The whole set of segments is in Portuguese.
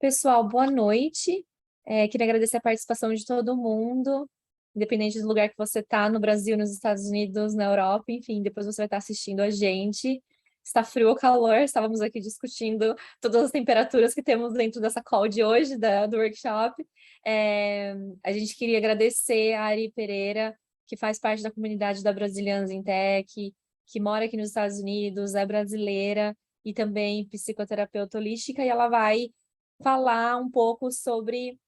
Pessoal, boa noite. Queria agradecer a participação de todo mundo, independente do lugar que você está, no Brasil, nos Estados Unidos, na Europa, enfim, depois você vai estar assistindo a gente. Está frio ou calor, estávamos aqui discutindo todas as temperaturas que temos dentro dessa call de hoje, do workshop. É, a gente queria agradecer a Ari Pereira, que faz parte da comunidade da Brazilians in Tech, que mora aqui nos Estados Unidos, é brasileira e também psicoterapeuta holística, e ela vai falar um pouco sobre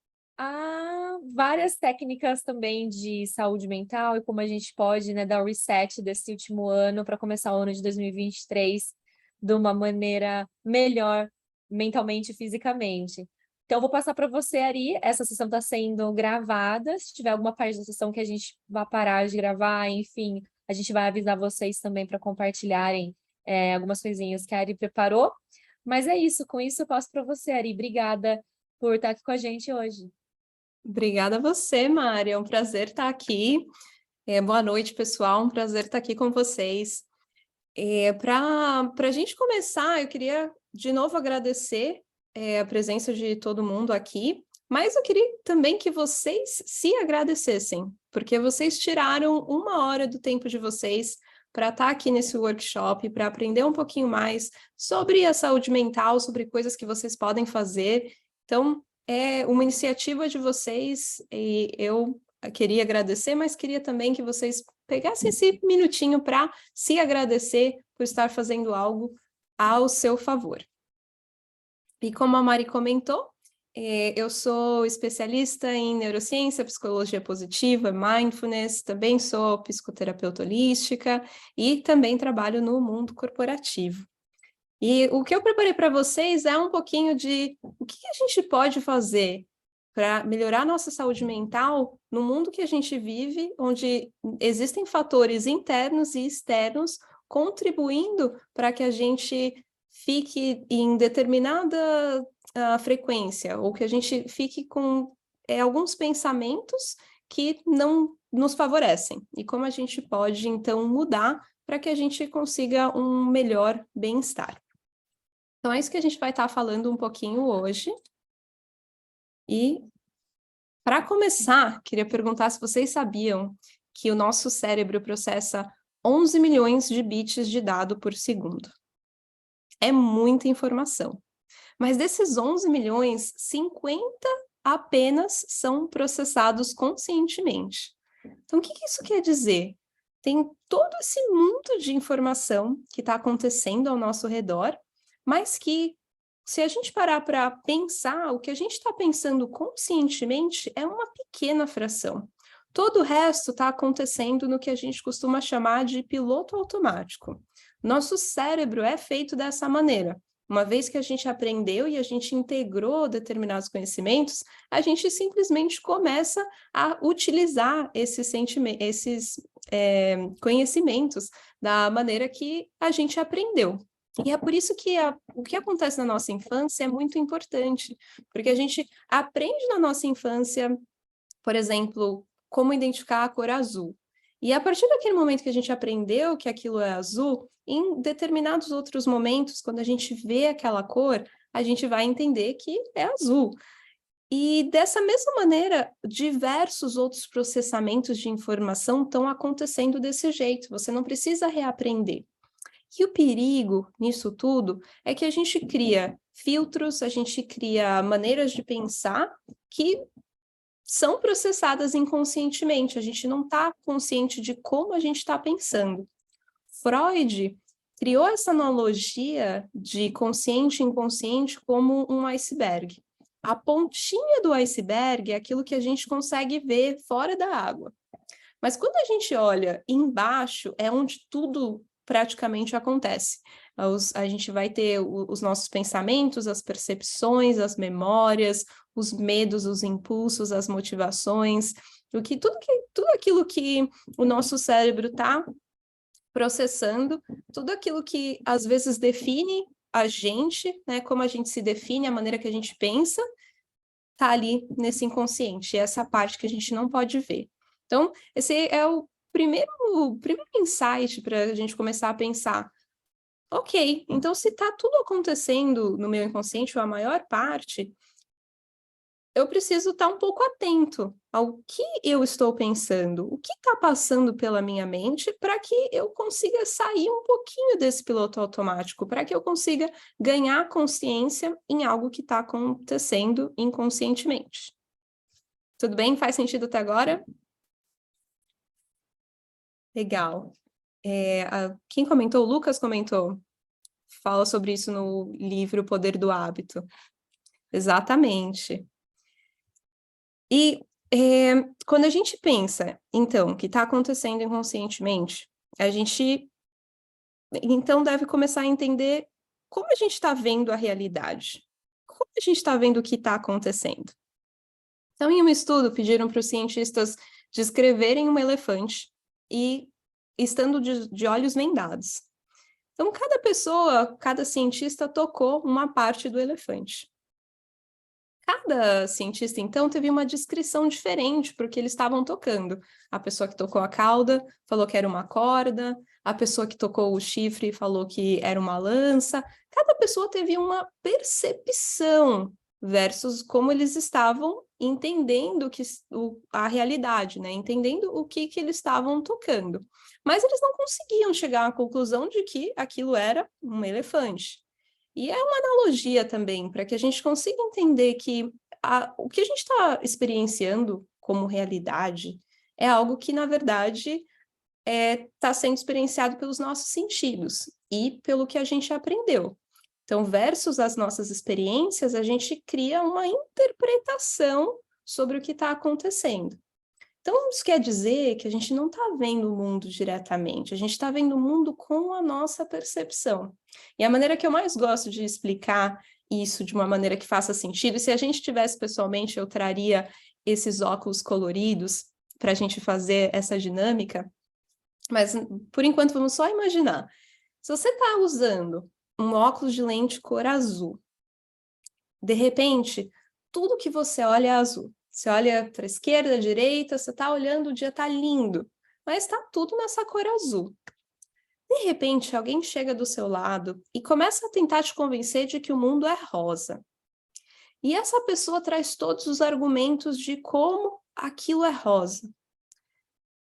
várias técnicas também de saúde mental e como a gente pode, né, dar o reset desse último ano para começar o ano de 2023 de uma maneira melhor mentalmente e fisicamente. Então, eu vou passar para você, Ari. Essa sessão está sendo gravada. Se tiver alguma parte da sessão que a gente vai parar de gravar, enfim, a gente vai avisar vocês também para compartilharem algumas coisinhas que a Ari preparou. Mas é isso, com isso eu passo para você, Ari. Obrigada por estar aqui com a gente hoje. Obrigada a você, Mari. É um prazer estar aqui. Boa noite, pessoal. Um prazer estar aqui com vocês. Para a gente começar, eu queria de novo agradecer a presença de todo mundo aqui, mas eu queria também que vocês se agradecessem, porque vocês tiraram 1 hora do tempo de vocês para estar aqui nesse workshop, para aprender um pouquinho mais sobre a saúde mental, sobre coisas que vocês podem fazer. Então, é uma iniciativa de vocês e eu queria agradecer, mas queria também que vocês pegassem esse minutinho para se agradecer por estar fazendo algo ao seu favor. E como a Mari comentou, eu sou especialista em neurociência, psicologia positiva, mindfulness, também sou psicoterapeuta holística e também trabalho no mundo corporativo. E o que eu preparei para vocês é um pouquinho de o que a gente pode fazer para melhorar nossa saúde mental no mundo que a gente vive, onde existem fatores internos e externos contribuindo para que a gente fique em determinada frequência, ou que a gente fique com alguns pensamentos que não nos favorecem. E como a gente pode, então, mudar para que a gente consiga um melhor bem-estar. Então, é isso que a gente vai estar falando um pouquinho hoje. E, para começar, queria perguntar se vocês sabiam que o nosso cérebro processa 11 milhões de bits de dado por segundo. É muita informação. Mas desses 11 milhões, 50 apenas são processados conscientemente. Então, o que isso quer dizer? Tem todo esse mundo de informação que está acontecendo ao nosso redor, mas que, se a gente parar para pensar, o que a gente está pensando conscientemente é uma pequena fração. Todo o resto está acontecendo no que a gente costuma chamar de piloto automático. Nosso cérebro é feito dessa maneira. Uma vez que a gente aprendeu e a gente integrou determinados conhecimentos, a gente simplesmente começa a utilizar esses conhecimentos da maneira que a gente aprendeu. E é por isso que o que acontece na nossa infância é muito importante, porque a gente aprende na nossa infância, por exemplo, como identificar a cor azul. E a partir daquele momento que a gente aprendeu que aquilo é azul, em determinados outros momentos, quando a gente vê aquela cor, a gente vai entender que é azul. E dessa mesma maneira, diversos outros processamentos de informação estão acontecendo desse jeito. Você não precisa reaprender. E o perigo nisso tudo é que a gente cria filtros, a gente cria maneiras de pensar que são processadas inconscientemente, a gente não está consciente de como a gente está pensando. Freud criou essa analogia de consciente e inconsciente como um iceberg. A pontinha do iceberg é aquilo que a gente consegue ver fora da água. Mas quando a gente olha embaixo, é onde tudo praticamente acontece. A gente vai ter os nossos pensamentos, as percepções, as memórias, os medos, os impulsos, as motivações, tudo aquilo que o nosso cérebro está processando, tudo aquilo que às vezes define a gente, né, como a gente se define, a maneira que a gente pensa, está ali nesse inconsciente, essa parte que a gente não pode ver. Então, esse é o primeiro insight para a gente começar a pensar. Ok, então se está tudo acontecendo no meu inconsciente, ou a maior parte, eu preciso estar um pouco atento ao que eu estou pensando, o que está passando pela minha mente, para que eu consiga sair um pouquinho desse piloto automático, para que eu consiga ganhar consciência em algo que está acontecendo inconscientemente. Tudo bem? Faz sentido até agora? Legal. Quem comentou? O Lucas comentou. Fala sobre isso no livro O Poder do Hábito. Exatamente. E quando a gente pensa, então, que está acontecendo inconscientemente, a gente, então, deve começar a entender como a gente está vendo a realidade, como a gente está vendo o que está acontecendo. Então, em um estudo, pediram para os cientistas descreverem um elefante e estando de olhos vendados. Então, cada pessoa, cada cientista tocou uma parte do elefante. Cada cientista, então, teve uma descrição diferente para o que eles estavam tocando. A pessoa que tocou a cauda falou que era uma corda, a pessoa que tocou o chifre falou que era uma lança. Cada pessoa teve uma percepção versus como eles estavam entendendo a realidade, né? Entendendo o que eles estavam tocando. Mas eles não conseguiam chegar à conclusão de que aquilo era um elefante. E é uma analogia também, para que a gente consiga entender que o que a gente está experienciando como realidade é algo que, na verdade, está sendo experienciado pelos nossos sentidos e pelo que a gente aprendeu. Então, versus as nossas experiências, a gente cria uma interpretação sobre o que está acontecendo. Então, isso quer dizer que a gente não está vendo o mundo diretamente, a gente está vendo o mundo com a nossa percepção. E a maneira que eu mais gosto de explicar isso de uma maneira que faça sentido, e se a gente tivesse pessoalmente, eu traria esses óculos coloridos para a gente fazer essa dinâmica, mas por enquanto vamos só imaginar. Se você está usando um óculos de lente cor azul, de repente, tudo que você olha é azul. Você olha para a esquerda, à direita, você está olhando, o dia está lindo, mas está tudo nessa cor azul. De repente, alguém chega do seu lado e começa a tentar te convencer de que o mundo é rosa. E essa pessoa traz todos os argumentos de como aquilo é rosa.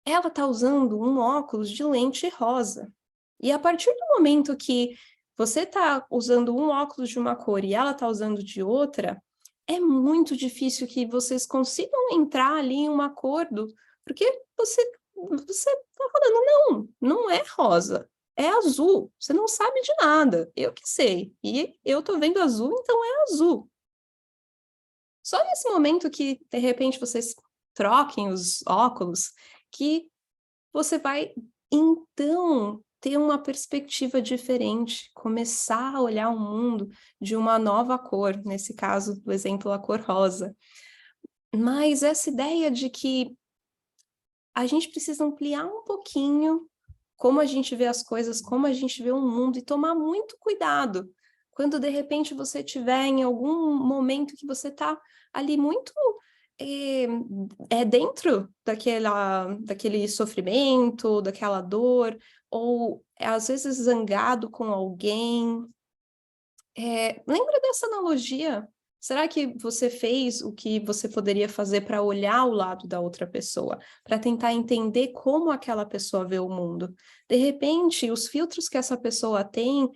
Ela está usando um óculos de lente rosa. E a partir do momento que você está usando um óculos de uma cor e ela está usando de outra, é muito difícil que vocês consigam entrar ali em um acordo, porque você está falando, não é rosa, é azul, você não sabe de nada, eu que sei, e eu estou vendo azul, então é azul. Só nesse momento que, de repente, vocês troquem os óculos, que você vai, então, ter uma perspectiva diferente, começar a olhar o mundo de uma nova cor, nesse caso, do exemplo, a cor rosa. Mas essa ideia de que a gente precisa ampliar um pouquinho como a gente vê as coisas, como a gente vê o mundo, e tomar muito cuidado quando, de repente, você estiver em algum momento que você está ali muito dentro daquele sofrimento, daquela dor, ou às vezes zangado com alguém. Lembra dessa analogia? Será que você fez o que você poderia fazer para olhar o lado da outra pessoa, para tentar entender como aquela pessoa vê o mundo? De repente, os filtros que essa pessoa tem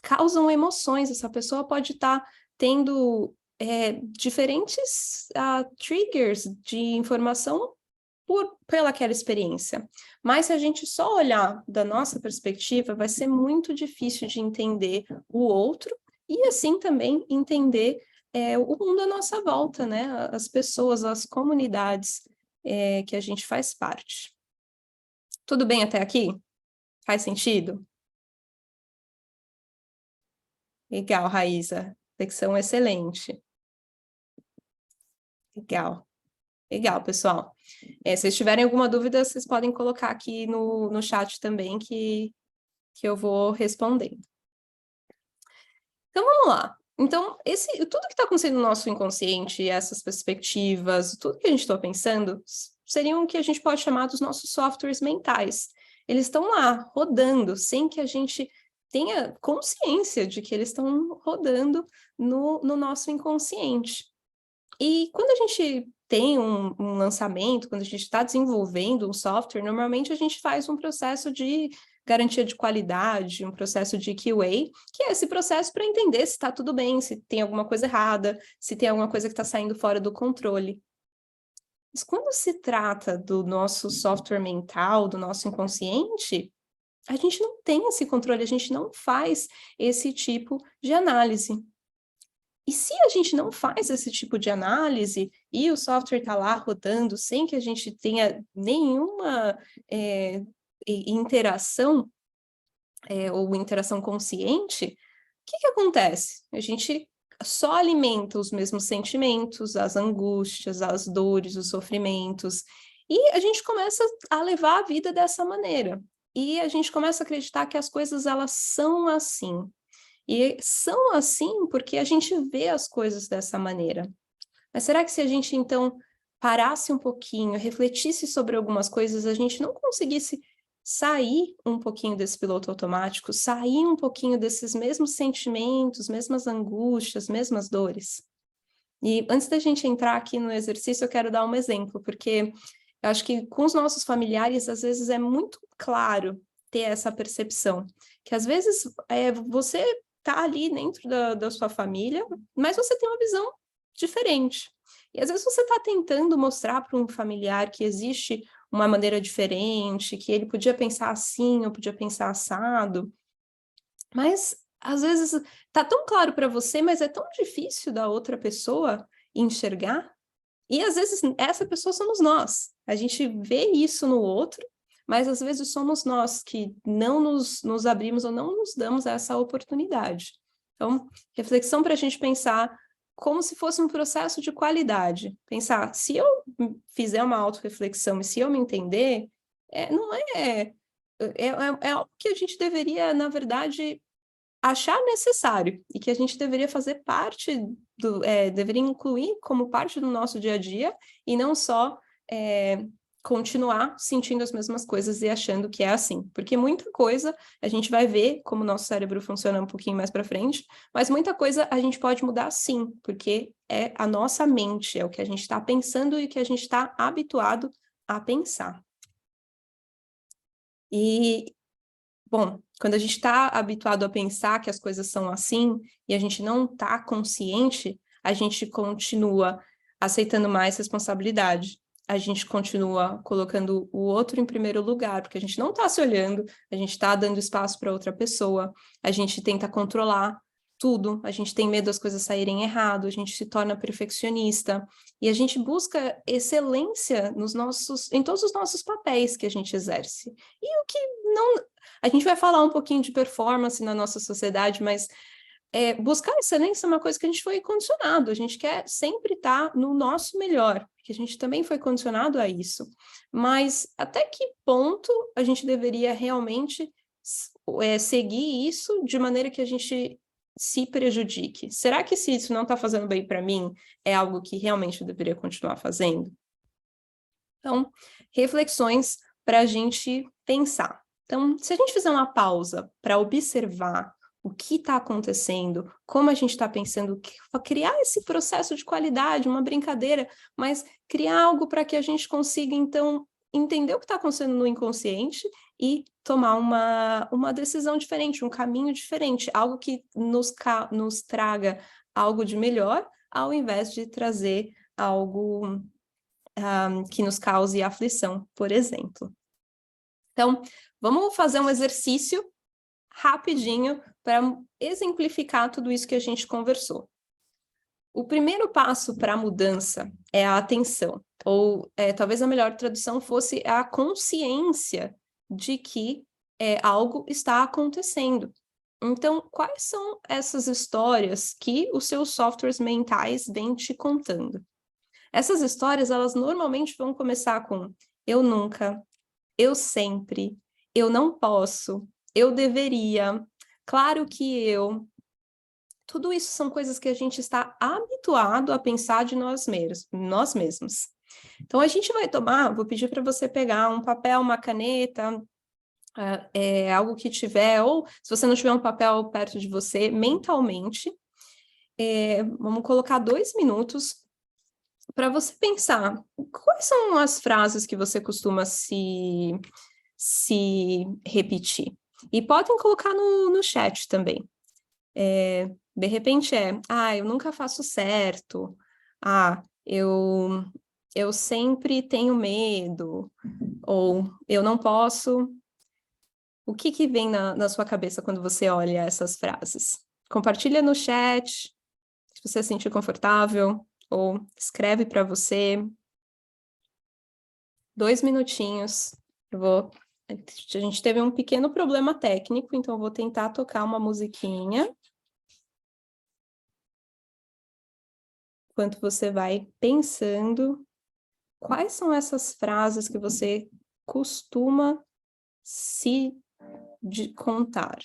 causam emoções, essa pessoa pode estar tendo diferentes triggers de informação pelaquela experiência. Mas se a gente só olhar da nossa perspectiva, vai ser muito difícil de entender o outro e assim também entender o mundo à nossa volta, né? As pessoas, as comunidades que a gente faz parte. Tudo bem até aqui? Faz sentido? Legal, Raíza. Reflexão excelente. Legal. Legal, pessoal. Se vocês tiverem alguma dúvida, vocês podem colocar aqui no chat também, que eu vou respondendo. Então, vamos lá. Então, tudo que está acontecendo no nosso inconsciente, essas perspectivas, tudo que a gente está pensando, seriam o que a gente pode chamar dos nossos softwares mentais. Eles estão lá, rodando, sem que a gente tenha consciência de que eles estão rodando no nosso inconsciente. E quando a gente tem um lançamento, quando a gente está desenvolvendo um software, normalmente a gente faz um processo de garantia de qualidade, um processo de QA, que é esse processo para entender se está tudo bem, se tem alguma coisa errada, se tem alguma coisa que está saindo fora do controle. Mas quando se trata do nosso software mental, do nosso inconsciente, a gente não tem esse controle, a gente não faz esse tipo de análise. E se a gente não faz esse tipo de análise e o software está lá rodando sem que a gente tenha nenhuma interação, ou interação consciente, o que acontece? A gente só alimenta os mesmos sentimentos, as angústias, as dores, os sofrimentos, e a gente começa a levar a vida dessa maneira. E a gente começa a acreditar que as coisas, elas são assim. E são assim porque a gente vê as coisas dessa maneira. Mas será que se a gente, então, parasse um pouquinho, refletisse sobre algumas coisas, a gente não conseguisse sair um pouquinho desse piloto automático, sair um pouquinho desses mesmos sentimentos, mesmas angústias, mesmas dores? E antes da gente entrar aqui no exercício, eu quero dar um exemplo, porque eu acho que com os nossos familiares, às vezes é muito claro ter essa percepção, que às vezes você está ali dentro da sua família, mas você tem uma visão diferente. E às vezes você está tentando mostrar para um familiar que existe uma maneira diferente, que ele podia pensar assim, ou podia pensar assado, mas às vezes está tão claro para você, mas é tão difícil da outra pessoa enxergar. E às vezes essa pessoa somos nós. A gente vê isso no outro, mas às vezes somos nós que não nos abrimos ou não nos damos essa oportunidade. Então, reflexão para a gente pensar como se fosse um processo de qualidade. Pensar, se eu fizer uma autorreflexão e se eu me entender, não é algo que a gente deveria, na verdade, achar necessário e que a gente deveria fazer parte deveria incluir como parte do nosso dia a dia e não só continuar sentindo as mesmas coisas e achando que é assim, porque muita coisa a gente vai ver como o nosso cérebro funciona um pouquinho mais para frente, mas muita coisa a gente pode mudar sim, porque é a nossa mente, é o que a gente está pensando e o que a gente está habituado a pensar. E bom, quando a gente está habituado a pensar que as coisas são assim e a gente não está consciente, a gente continua aceitando mais responsabilidade. A gente continua colocando o outro em primeiro lugar, porque a gente não está se olhando, a gente está dando espaço para outra pessoa, a gente tenta controlar tudo, a gente tem medo das coisas saírem errado, a gente se torna perfeccionista e a gente busca excelência em todos os nossos papéis que a gente exerce. E o que não a gente vai falar um pouquinho de performance na nossa sociedade, mas buscar excelência é uma coisa que a gente foi condicionado, a gente quer sempre estar no nosso melhor, porque a gente também foi condicionado a isso. Mas até que ponto a gente deveria realmente seguir isso de maneira que a gente se prejudique? Será que se isso não está fazendo bem para mim, é algo que realmente eu deveria continuar fazendo? Então, reflexões para a gente pensar. Então, se a gente fizer uma pausa para observar o que está acontecendo, como a gente está pensando, criar esse processo de qualidade, uma brincadeira, mas criar algo para que a gente consiga, então, entender o que está acontecendo no inconsciente e tomar uma decisão diferente, um caminho diferente, algo que nos traga algo de melhor, ao invés de trazer algo que nos cause aflição, por exemplo. Então, vamos fazer um exercício rapidinho para exemplificar tudo isso que a gente conversou. O primeiro passo para a mudança é a atenção, ou talvez a melhor tradução fosse a consciência de que algo está acontecendo. Então, quais são essas histórias que os seus softwares mentais vêm te contando? Essas histórias, elas normalmente vão começar com eu nunca, eu sempre, eu não posso, eu deveria, claro que eu. Tudo isso são coisas que a gente está habituado a pensar de nós mesmos. Então, a gente vai vou pedir para você pegar um papel, uma caneta, algo que tiver, ou se você não tiver um papel perto de você, mentalmente, vamos colocar 2 minutos para você pensar, quais são as frases que você costuma se repetir? E podem colocar no chat também. De repente eu nunca faço certo. Eu sempre tenho medo. Ou eu não posso. O que vem na sua cabeça quando você olha essas frases? Compartilha no chat, se você se sentir confortável, ou escreve para você. 2 minutinhos. A gente teve um pequeno problema técnico, então eu vou tentar tocar uma musiquinha. Enquanto você vai pensando, quais são essas frases que você costuma se contar,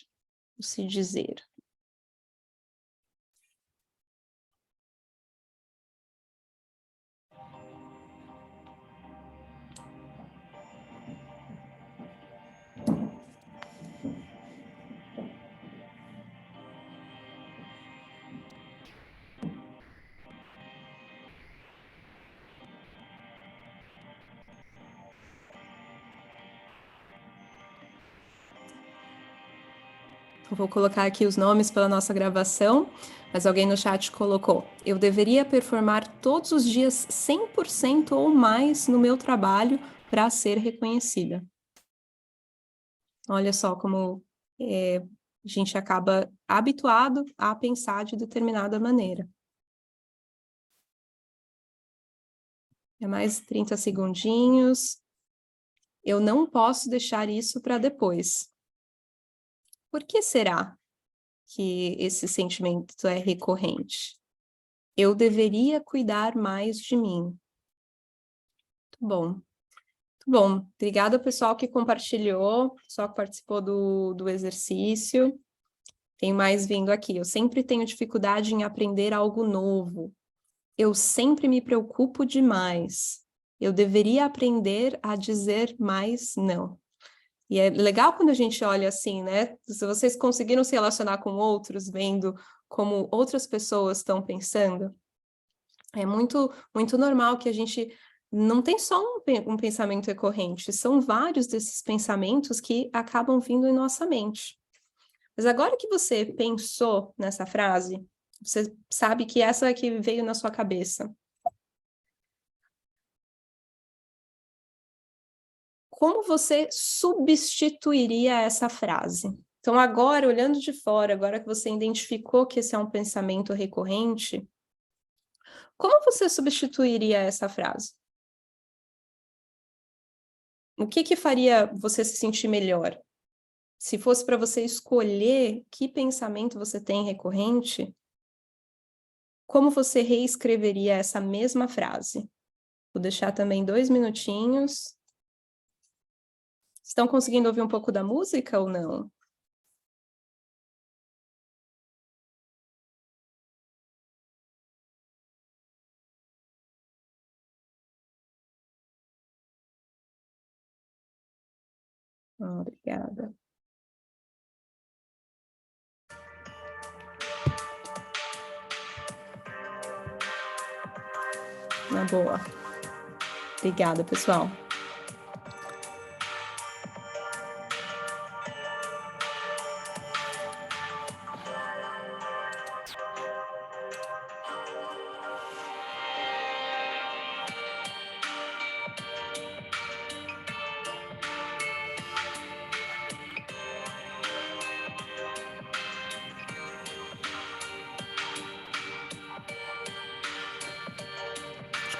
se dizer? Eu vou colocar aqui os nomes pela nossa gravação, mas alguém no chat colocou: eu deveria performar todos os dias 100% ou mais no meu trabalho para ser reconhecida. Olha só como a gente acaba habituado a pensar de determinada maneira. Mais 30 segundinhos. Eu não posso deixar isso para depois. Por que será que esse sentimento é recorrente? Eu deveria cuidar mais de mim. Muito bom. Muito bom. Obrigada, pessoal que compartilhou, pessoal que participou do exercício. Tem mais vindo aqui. Eu sempre tenho dificuldade em aprender algo novo. Eu sempre me preocupo demais. Eu deveria aprender a dizer mais não. E é legal quando a gente olha assim, né? Se vocês conseguiram se relacionar com outros, vendo como outras pessoas estão pensando, é muito, muito normal que a gente não tem só um pensamento recorrente, são vários desses pensamentos que acabam vindo em nossa mente. Mas agora que você pensou nessa frase, você sabe que essa é que veio na sua cabeça. Como você substituiria essa frase? Então, agora, olhando de fora, agora que você identificou que esse é um pensamento recorrente, como você substituiria essa frase? O que faria você se sentir melhor? Se fosse para você escolher que pensamento você tem recorrente, como você reescreveria essa mesma frase? Vou deixar também 2 minutinhos. Estão conseguindo ouvir um pouco da música ou não? Obrigada. Na boa. Obrigada, pessoal.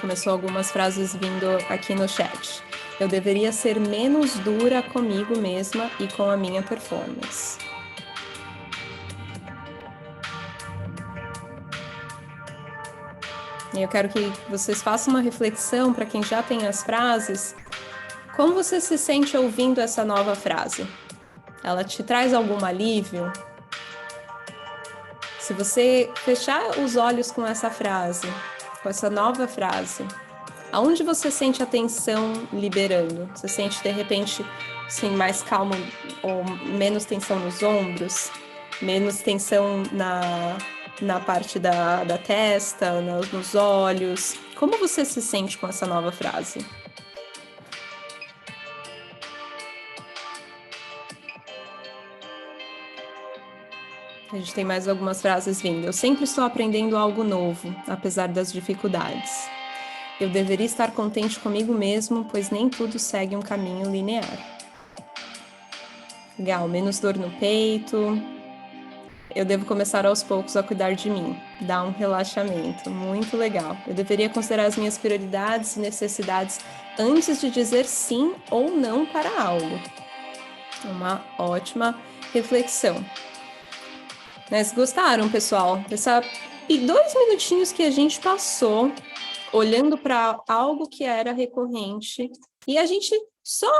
Começou algumas frases vindo aqui no chat. Eu deveria ser menos dura comigo mesma e com a minha performance. E eu quero que vocês façam uma reflexão para quem já tem as frases. Como você se sente ouvindo essa nova frase? Ela te traz algum alívio? Se você fechar os olhos com essa frase, com essa nova frase, aonde você sente a tensão liberando? Você sente, de repente, assim, mais calmo ou menos tensão nos ombros? Menos tensão na parte da testa, nos olhos? Como você se sente com essa nova frase? A gente tem mais algumas frases vindo. Eu sempre estou aprendendo algo novo, apesar das dificuldades. Eu deveria estar contente comigo mesmo, pois nem tudo segue um caminho linear. Legal, menos dor no peito. Eu devo começar aos poucos a cuidar de mim. Dar um relaxamento. Muito legal. Eu deveria considerar as minhas prioridades e necessidades antes de dizer sim ou não para algo. Uma ótima reflexão. Mas gostaram, pessoal? 2 minutinhos que a gente passou olhando para algo que era recorrente e a gente só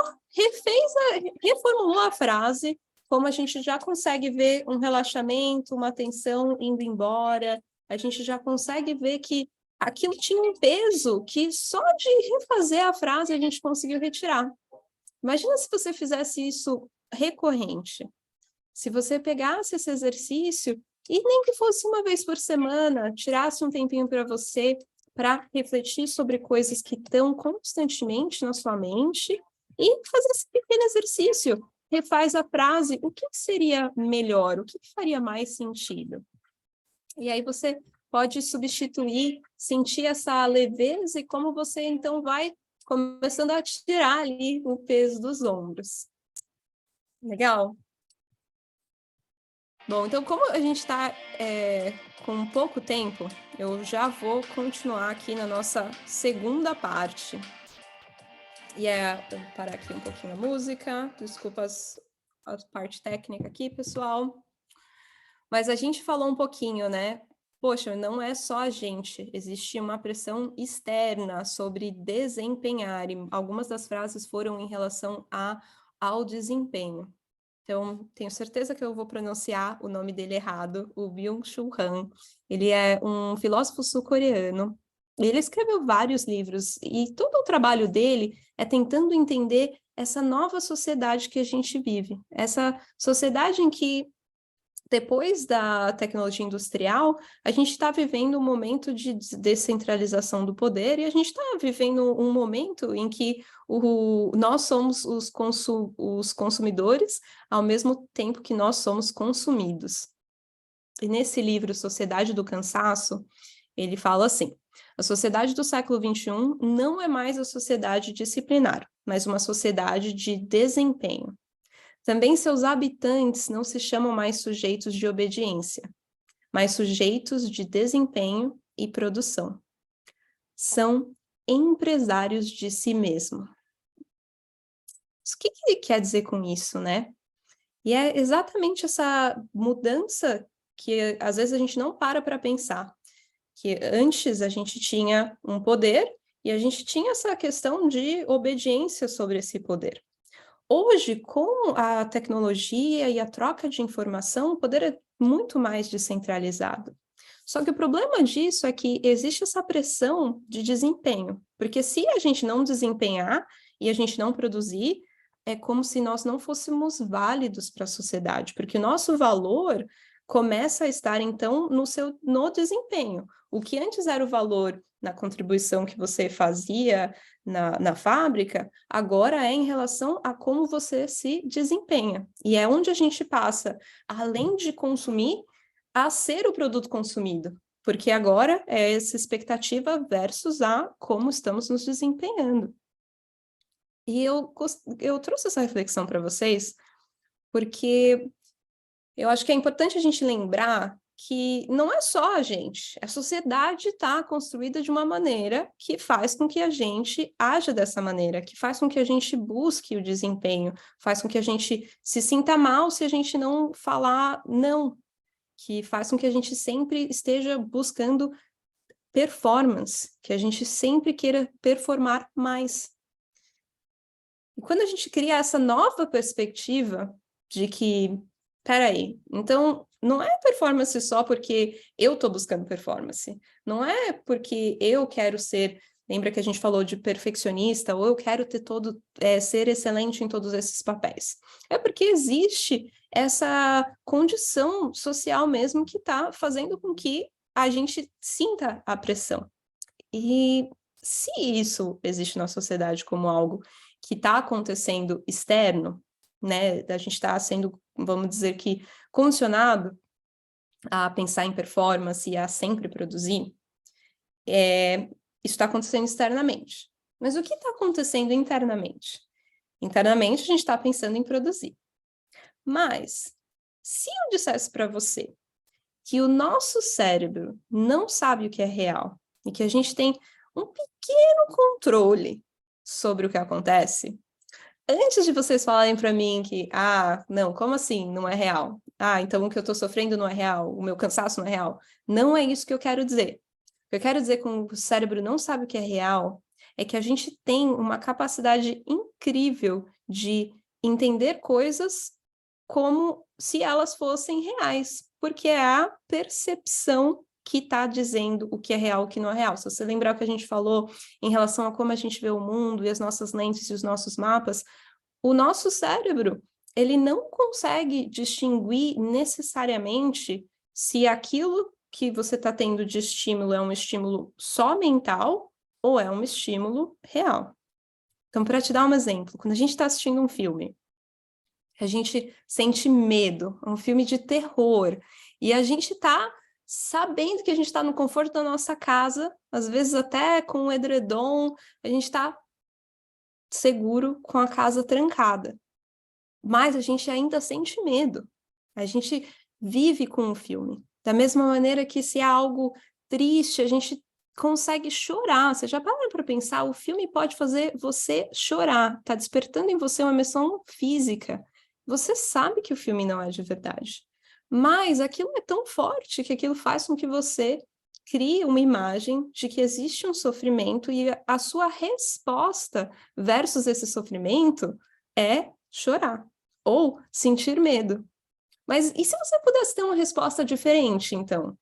reformulou a frase, como a gente já consegue ver um relaxamento, uma tensão indo embora, a gente já consegue ver que aquilo tinha um peso que só de refazer a frase a gente conseguiu retirar. Imagina se você fizesse isso recorrente. Se você pegasse esse exercício, e nem que fosse uma vez por semana, tirasse um tempinho para você, para refletir sobre coisas que estão constantemente na sua mente, e fazer esse pequeno exercício. Refaz a frase, o que seria melhor? O que faria mais sentido? E aí você pode substituir, sentir essa leveza, e como você então vai começando a tirar ali o peso dos ombros. Legal? Bom, então como a gente está com pouco tempo, eu já vou continuar aqui na nossa segunda parte. Vou parar aqui um pouquinho a música, desculpa a parte técnica aqui, pessoal. Mas a gente falou um pouquinho, né? Poxa, não é só a gente, existe uma pressão externa sobre desempenhar, e algumas das frases foram em relação ao desempenho. Então, tenho certeza que eu vou pronunciar o nome dele errado, o Byung-Chul Han. Ele é um filósofo sul-coreano. Ele escreveu vários livros e todo o trabalho dele é tentando entender essa nova sociedade que a gente vive. Essa sociedade em que, depois da tecnologia industrial, a gente está vivendo um momento de descentralização do poder e a gente está vivendo um momento em que nós somos os consumidores ao mesmo tempo que nós somos consumidos. E nesse livro, Sociedade do Cansaço, ele fala assim: a sociedade do século XXI não é mais a sociedade disciplinar, mas uma sociedade de desempenho. Também seus habitantes não se chamam mais sujeitos de obediência, mas sujeitos de desempenho e produção. São empresários de si mesmo. O que ele quer dizer com isso, né? E é exatamente essa mudança que às vezes a gente não para pensar. Que antes a gente tinha um poder e a gente tinha essa questão de obediência sobre esse poder. Hoje, com a tecnologia e a troca de informação, o poder é muito mais descentralizado. Só que o problema disso é que existe essa pressão de desempenho, porque se a gente não desempenhar e a gente não produzir, é como se nós não fôssemos válidos para a sociedade, porque o nosso valor começa a estar, então, no desempenho. O que antes era o valor na contribuição que você fazia na fábrica, agora é em relação a como você se desempenha. E é onde a gente passa, além de consumir, a ser o produto consumido. Porque agora é essa expectativa versus a como estamos nos desempenhando. E eu trouxe essa reflexão para vocês, porque eu acho que é importante a gente lembrar que não é só a gente, a sociedade está construída de uma maneira que faz com que a gente haja dessa maneira, que faz com que a gente busque o desempenho, faz com que a gente se sinta mal se a gente não falar não, que faz com que a gente sempre esteja buscando performance, que a gente sempre queira performar mais. E quando a gente cria essa nova perspectiva de que, peraí, então não é performance só porque eu estou buscando performance, não é porque eu quero ser, lembra que a gente falou de perfeccionista, ou eu quero ser excelente em todos esses papéis. É porque existe essa condição social mesmo que está fazendo com que a gente sinta a pressão. E se isso existe na sociedade como algo que está acontecendo externo, né, a gente está sendo, vamos dizer que, condicionado a pensar em performance e a sempre produzir, isso está acontecendo externamente. Mas o que está acontecendo internamente? Internamente, a gente está pensando em produzir. Mas, se eu dissesse para você que o nosso cérebro não sabe o que é real e que a gente tem um pequeno controle sobre o que acontece, antes de vocês falarem para mim que, não, como assim não é real? Então o que eu estou sofrendo não é real, o meu cansaço não é real. Não é isso que eu quero dizer. O que eu quero dizer com o cérebro não sabe o que é real é que a gente tem uma capacidade incrível de entender coisas como se elas fossem reais, porque é a percepção que está dizendo o que é real e o que não é real. Se você lembrar o que a gente falou em relação a como a gente vê o mundo e as nossas lentes e os nossos mapas, o nosso cérebro, ele não consegue distinguir necessariamente se aquilo que você está tendo de estímulo é um estímulo só mental ou é um estímulo real. Então, para te dar um exemplo, quando a gente está assistindo um filme, a gente sente medo, um filme de terror, e a gente está sabendo que a gente está no conforto da nossa casa, às vezes até com um edredom, a gente está seguro com a casa trancada. Mas a gente ainda sente medo. A gente vive com o filme. Da mesma maneira que se há algo triste, a gente consegue chorar. Você já parou para pensar? O filme pode fazer você chorar. Está despertando em você uma emoção física. Você sabe que o filme não é de verdade. Mas aquilo é tão forte que aquilo faz com que você crie uma imagem de que existe um sofrimento e a sua resposta versus esse sofrimento é chorar ou sentir medo. Mas e se você pudesse ter uma resposta diferente, então?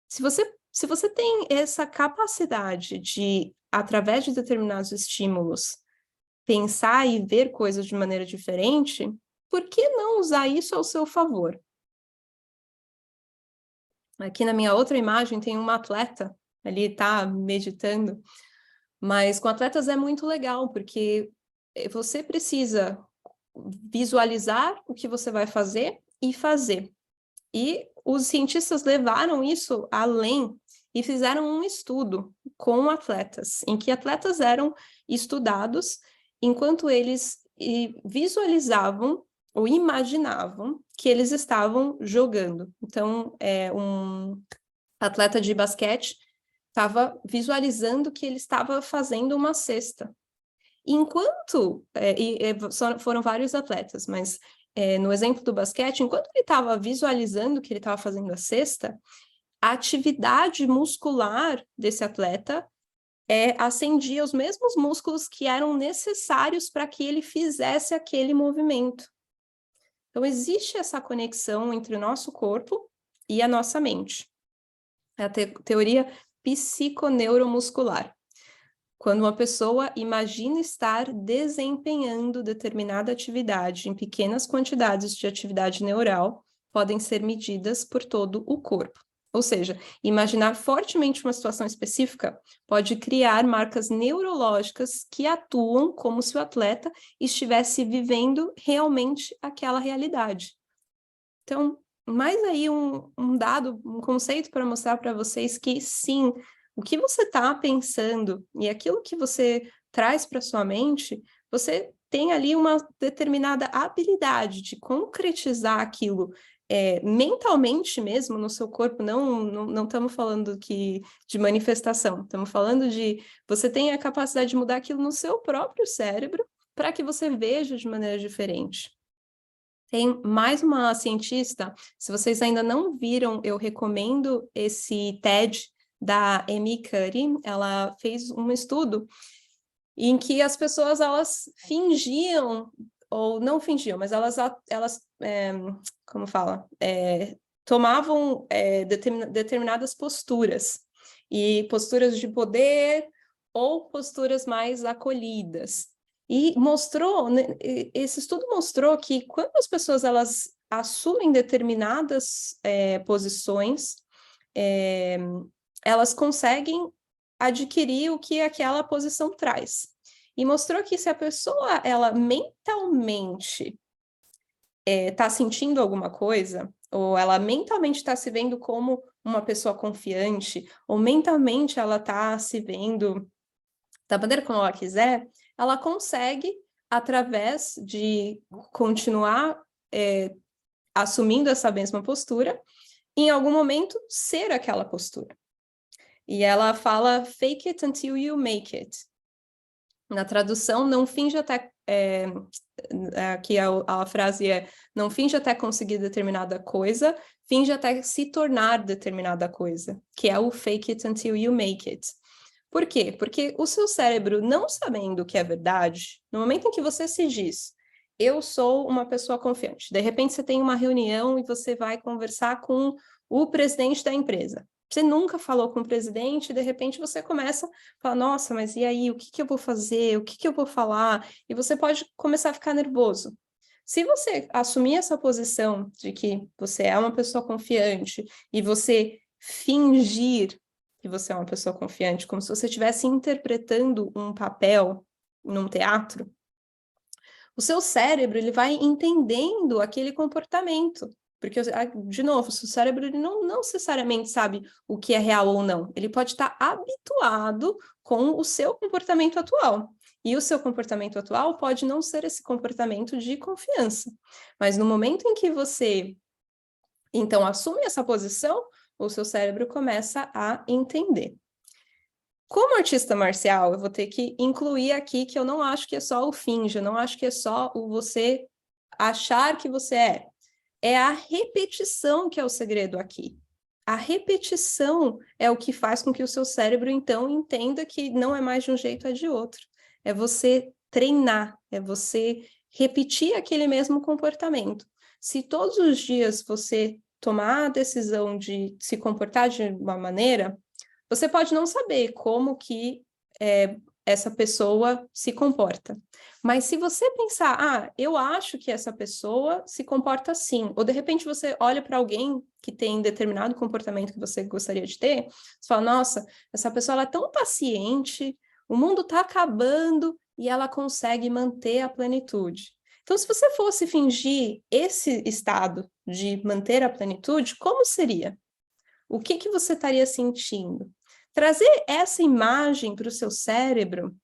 Se você tem essa capacidade de, através de determinados estímulos, pensar e ver coisas de maneira diferente, por que não usar isso ao seu favor? Aqui na minha outra imagem tem uma atleta, ali está meditando, mas com atletas é muito legal, porque você precisa visualizar o que você vai fazer e fazer. E os cientistas levaram isso além e fizeram um estudo com atletas, em que atletas eram estudados enquanto eles visualizavam ou imaginavam que eles estavam jogando. Então, um atleta de basquete estava visualizando que ele estava fazendo uma cesta. Enquanto, foram vários atletas, mas no exemplo do basquete, enquanto ele estava visualizando que ele estava fazendo a cesta, a atividade muscular desse atleta acendia os mesmos músculos que eram necessários para que ele fizesse aquele movimento. Então, existe essa conexão entre o nosso corpo e a nossa mente. É a teoria psiconeuromuscular. Quando uma pessoa imagina estar desempenhando determinada atividade em pequenas quantidades de atividade neural, podem ser medidas por todo o corpo. Ou seja, imaginar fortemente uma situação específica pode criar marcas neurológicas que atuam como se o atleta estivesse vivendo realmente aquela realidade. Então, mais aí um dado, um conceito para mostrar para vocês que sim, o que você está pensando e aquilo que você traz para sua mente, você tem ali uma determinada habilidade de concretizar aquilo mentalmente mesmo no seu corpo. Não estamos falando de manifestação, estamos falando de você tem a capacidade de mudar aquilo no seu próprio cérebro para que você veja de maneira diferente. Tem mais uma cientista, se vocês ainda não viram, eu recomendo esse TED da Amy Cuddy. Ela fez um estudo em que as pessoas, elas fingiam, ou não fingiam, mas elas como fala? Tomavam determinadas posturas, e posturas de poder ou posturas mais acolhidas. E esse estudo mostrou que quando as pessoas elas assumem determinadas posições, elas conseguem adquirir o que aquela posição traz. E mostrou que se a pessoa, ela mentalmente está sentindo alguma coisa, ou ela mentalmente está se vendo como uma pessoa confiante, ou mentalmente ela está se vendo da maneira como ela quiser, ela consegue, através de continuar assumindo essa mesma postura, em algum momento ser aquela postura. E ela fala fake it until you make it. Na tradução, não finge até... aqui a frase é: não finge até conseguir determinada coisa, finge até se tornar determinada coisa, que é o fake it until you make it. Por quê? Porque o seu cérebro, não sabendo o que é verdade, no momento em que você se diz, eu sou uma pessoa confiante, de repente você tem uma reunião e você vai conversar com o presidente da empresa. Você nunca falou com o presidente, de repente você começa a falar, nossa, mas e aí, o que que eu vou fazer? O que que eu vou falar? E você pode começar a ficar nervoso. Se você assumir essa posição de que você é uma pessoa confiante e você fingir que você é uma pessoa confiante, como se você estivesse interpretando um papel num teatro, o seu cérebro ele vai entendendo aquele comportamento. Porque, de novo, o seu cérebro ele não necessariamente sabe o que é real ou não. Ele pode estar habituado com o seu comportamento atual. E o seu comportamento atual pode não ser esse comportamento de confiança. Mas no momento em que você, então, assume essa posição, o seu cérebro começa a entender. Como artista marcial, eu vou ter que incluir aqui que eu não acho que é só o finge, eu não acho que é só o você achar que você é. É a repetição que é o segredo aqui. A repetição é o que faz com que o seu cérebro, então, entenda que não é mais de um jeito, é de outro. É você treinar, é você repetir aquele mesmo comportamento. Se todos os dias você tomar a decisão de se comportar de uma maneira, você pode não saber como que essa pessoa se comporta. Mas se você pensar, eu acho que essa pessoa se comporta assim, ou de repente você olha para alguém que tem determinado comportamento que você gostaria de ter, você fala, nossa, essa pessoa ela é tão paciente, o mundo está acabando e ela consegue manter a plenitude. Então, se você fosse fingir esse estado de manter a plenitude, como seria? O que que você estaria sentindo? Trazer essa imagem para o seu cérebro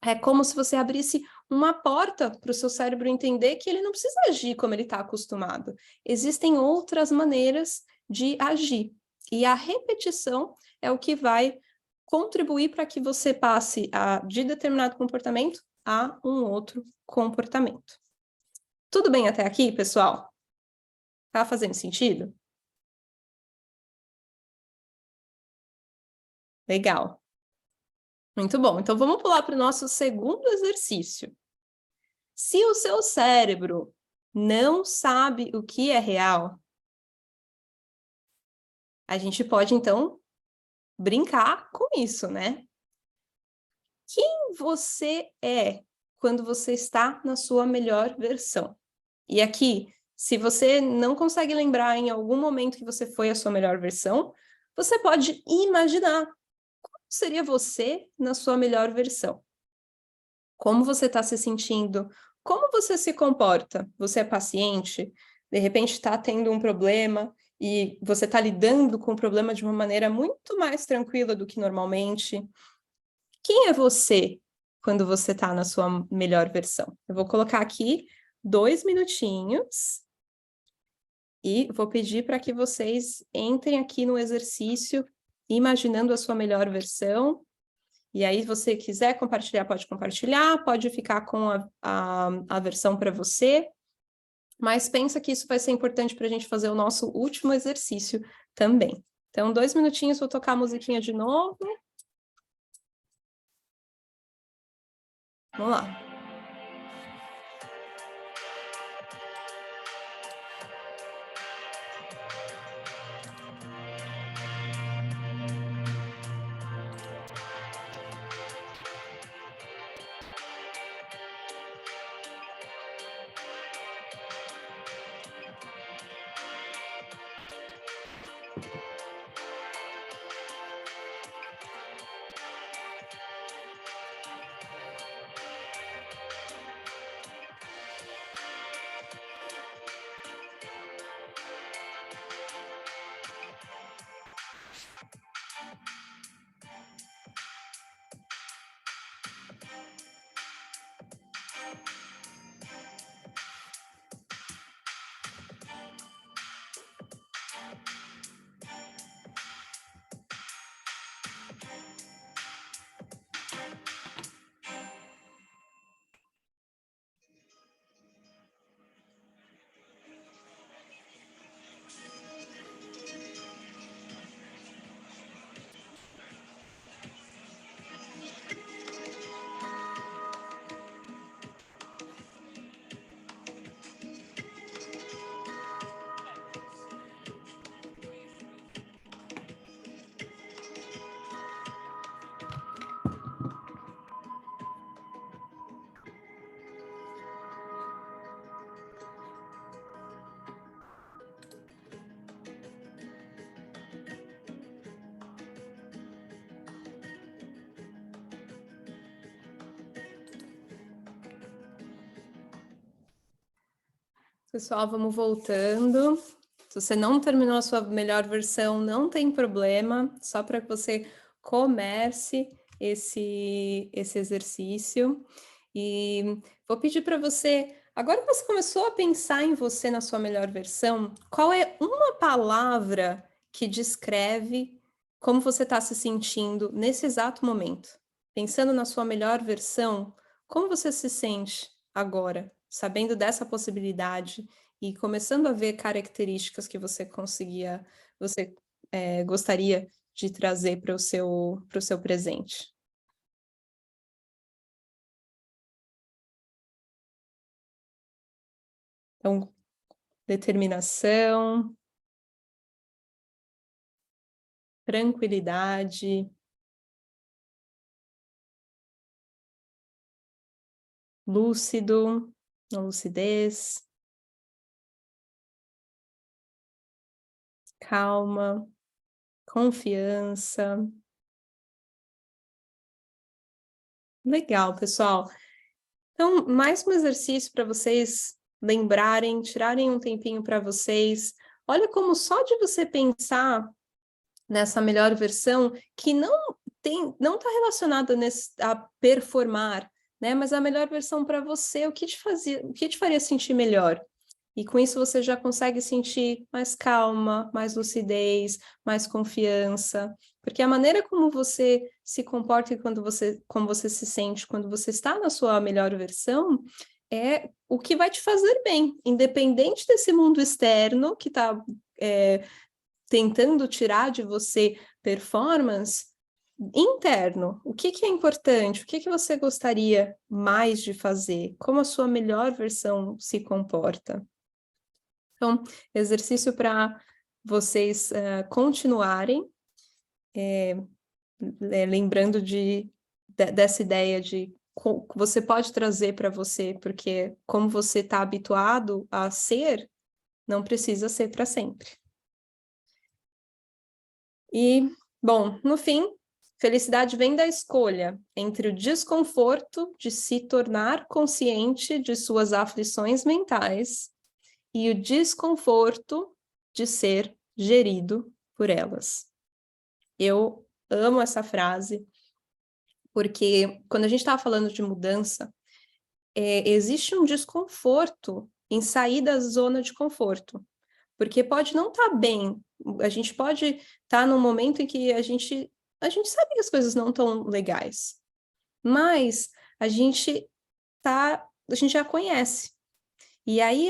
é como se você abrisse uma porta para o seu cérebro entender que ele não precisa agir como ele está acostumado. Existem outras maneiras de agir. E a repetição é o que vai contribuir para que você passe de determinado comportamento a um outro comportamento. Tudo bem até aqui, pessoal? Tá fazendo sentido? Legal. Muito bom. Então, vamos pular para o nosso segundo exercício. Se o seu cérebro não sabe o que é real, a gente pode, então, brincar com isso, né? Quem você é quando você está na sua melhor versão? E aqui, se você não consegue lembrar em algum momento que você foi a sua melhor versão, você pode imaginar como seria você na sua melhor versão. Como você está se sentindo? Como você se comporta? Você é paciente? De repente está tendo um problema e você está lidando com o problema de uma maneira muito mais tranquila do que normalmente. Quem é você quando você está na sua melhor versão? Eu vou colocar aqui 2 minutinhos e vou pedir para que vocês entrem aqui no exercício imaginando a sua melhor versão. E aí, se você quiser compartilhar, pode ficar com a versão para você, mas pensa que isso vai ser importante para a gente fazer o nosso último exercício também. Então, 2 minutinhos, vou tocar a musiquinha de novo. Vamos lá. Pessoal, vamos voltando. Se você não terminou a sua melhor versão, não tem problema, só para que você comece esse exercício. E vou pedir para você, agora que você começou a pensar em você na sua melhor versão, qual é uma palavra que descreve como você está se sentindo nesse exato momento? Pensando na sua melhor versão, como você se sente agora, sabendo dessa possibilidade e começando a ver características que você gostaria de trazer para o seu presente? Então, determinação, tranquilidade, lúcido, lucidez, calma, confiança. Legal, pessoal. Então, mais um exercício para vocês lembrarem, tirarem um tempinho para vocês. Olha como só de você pensar nessa melhor versão, que não está relacionada a performar, né? Mas a melhor versão para você, o que te faria sentir melhor? E com isso você já consegue sentir mais calma, mais lucidez, mais confiança, porque a maneira como você se comporta e como você se sente quando você está na sua melhor versão é o que vai te fazer bem, independente desse mundo externo que está tentando tirar de você performance. Interno, o que é importante? O que você gostaria mais de fazer? Como a sua melhor versão se comporta? Então, exercício para vocês continuarem, lembrando dessa ideia de você pode trazer para você, porque como você está habituado a ser, não precisa ser para sempre. E, bom, no fim, felicidade vem da escolha entre o desconforto de se tornar consciente de suas aflições mentais e o desconforto de ser gerido por elas. Eu amo essa frase, porque quando a gente estava falando de mudança, existe um desconforto em sair da zona de conforto, porque pode não estar bem, a gente pode estar num momento em que a gente sabe que as coisas não estão legais, mas a gente já conhece. E aí,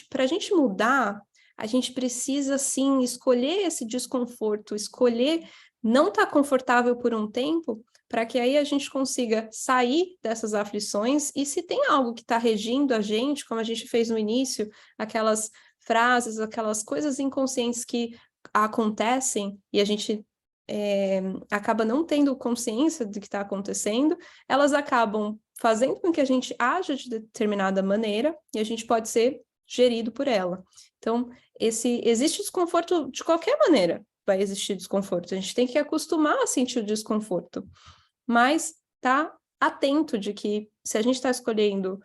para a gente mudar, a gente precisa, sim, escolher esse desconforto, escolher não estar confortável por um tempo, para que aí a gente consiga sair dessas aflições, e se tem algo que está regindo a gente, como a gente fez no início, aquelas frases, aquelas coisas inconscientes que acontecem, e a gente acaba não tendo consciência do que está acontecendo, elas acabam fazendo com que a gente haja de determinada maneira e a gente pode ser gerido por ela. Então, existe desconforto de qualquer maneira, vai existir desconforto. A gente tem que acostumar a sentir o desconforto, mas tá atento de que se a gente está escolhendo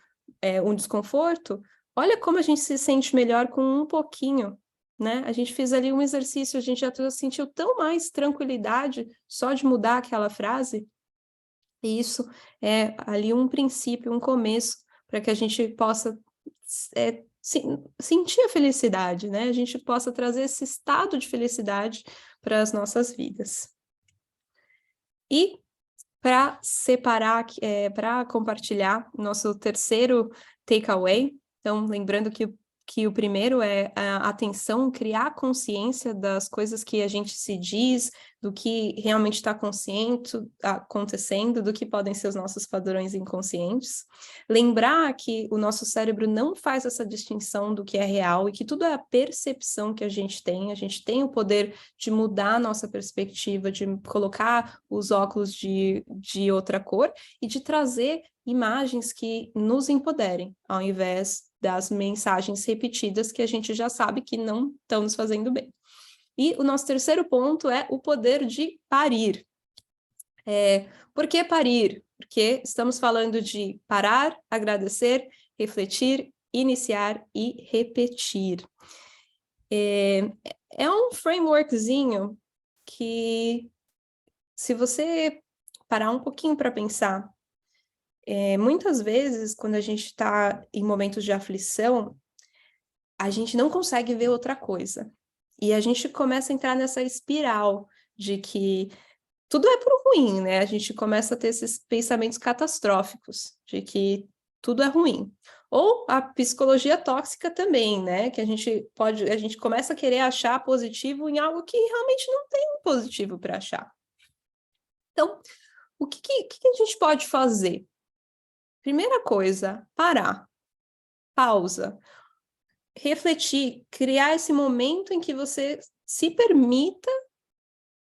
um desconforto, olha como a gente se sente melhor com um pouquinho, né? A gente fez ali um exercício, a gente já sentiu tão mais tranquilidade só de mudar aquela frase. E isso é ali um princípio, um começo, para que a gente possa sentir a felicidade, né? A gente possa trazer esse estado de felicidade para as nossas vidas. E, para separar, para compartilhar nosso terceiro takeaway. Então, lembrando que o primeiro é a atenção, criar consciência das coisas que a gente se diz, do que realmente está acontecendo, do que podem ser os nossos padrões inconscientes. Lembrar que o nosso cérebro não faz essa distinção do que é real e que tudo é a percepção que a gente tem o poder de mudar a nossa perspectiva, de colocar os óculos de outra cor e de trazer imagens que nos empoderem, ao invés das mensagens repetidas que a gente já sabe que não estão nos fazendo bem. E o nosso terceiro ponto é o poder de parir. Por que parir? Porque estamos falando de parar, agradecer, refletir, iniciar e repetir. É um frameworkzinho que, se você parar um pouquinho para pensar, muitas vezes, quando a gente está em momentos de aflição, a gente não consegue ver outra coisa. E a gente começa a entrar nessa espiral de que tudo é por ruim, né? A gente começa a ter esses pensamentos catastróficos, de que tudo é ruim. Ou a psicologia tóxica também, né? Que a gente começa a querer achar positivo em algo que realmente não tem positivo para achar. Então, o que a gente pode fazer? Primeira coisa, parar, pausa, refletir, criar esse momento em que você se permita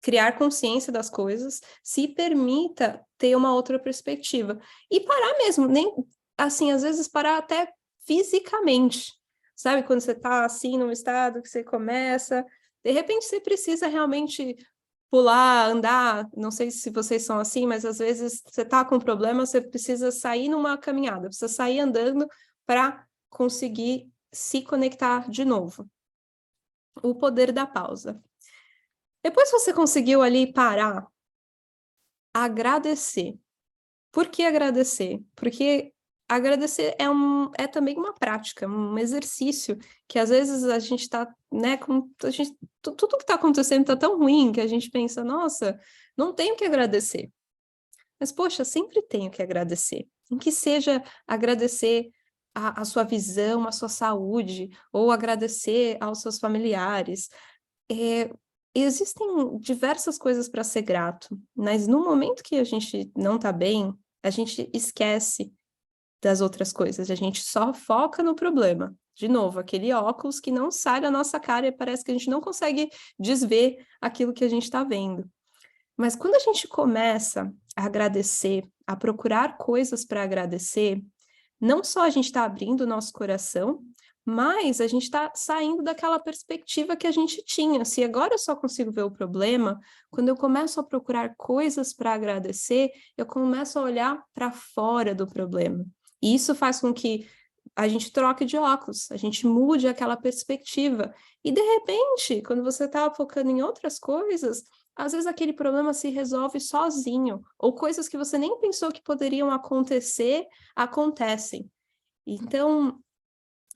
criar consciência das coisas, se permita ter uma outra perspectiva. E parar mesmo, nem assim, às vezes parar até fisicamente. Sabe, quando você está assim num estado que você começa, de repente você precisa realmente pular, andar, não sei se vocês são assim, mas às vezes você está com um problema, você precisa sair numa caminhada, precisa sair andando para conseguir se conectar de novo. O poder da pausa. Depois que você conseguiu ali parar, agradecer. Por que agradecer? Porque agradecer é também uma prática, um exercício, que às vezes a gente está, né, tudo que está acontecendo está tão ruim que a gente pensa, nossa, não tenho que agradecer. Mas, poxa, sempre tenho que agradecer. Em que seja agradecer a sua visão, a sua saúde, ou agradecer aos seus familiares. Existem diversas coisas para ser grato, mas no momento que a gente não está bem, a gente esquece das outras coisas, a gente só foca no problema. De novo, aquele óculos que não sai da nossa cara e parece que a gente não consegue desver aquilo que a gente está vendo. Mas quando a gente começa a agradecer, a procurar coisas para agradecer, não só a gente está abrindo o nosso coração, mas a gente está saindo daquela perspectiva que a gente tinha. Se agora eu só consigo ver o problema, quando eu começo a procurar coisas para agradecer, eu começo a olhar para fora do problema. E isso faz com que a gente troque de óculos, a gente mude aquela perspectiva. E, de repente, quando você está focando em outras coisas, às vezes aquele problema se resolve sozinho, ou coisas que você nem pensou que poderiam acontecer, acontecem. Então,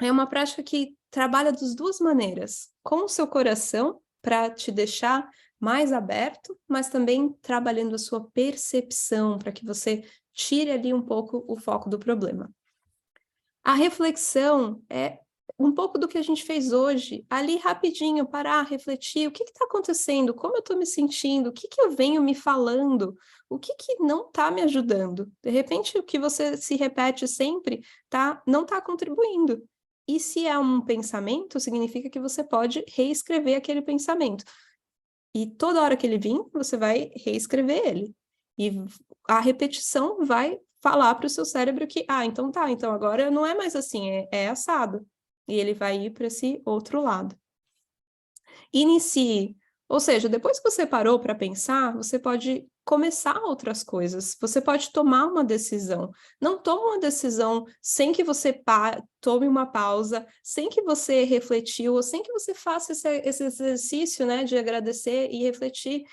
é uma prática que trabalha das duas maneiras, com o seu coração, para te deixar mais aberto, mas também trabalhando a sua percepção, para que você tire ali um pouco o foco do problema. A reflexão é um pouco do que a gente fez hoje, ali rapidinho, parar, refletir, o que está acontecendo, como eu estou me sentindo, o que eu venho me falando, o que não está me ajudando. De repente, o que você se repete sempre não está contribuindo. E se é um pensamento, significa que você pode reescrever aquele pensamento. E toda hora que ele vir, você vai reescrever ele. E a repetição vai falar para o seu cérebro que, então tá, então agora não é mais assim, é assado. E ele vai ir para esse outro lado. Inicie. Ou seja, depois que você parou para pensar, você pode começar outras coisas. Você pode tomar uma decisão. Não tome uma decisão sem que você tome uma pausa, sem que você refletiu, ou sem que você faça esse exercício, né, de agradecer e refletir.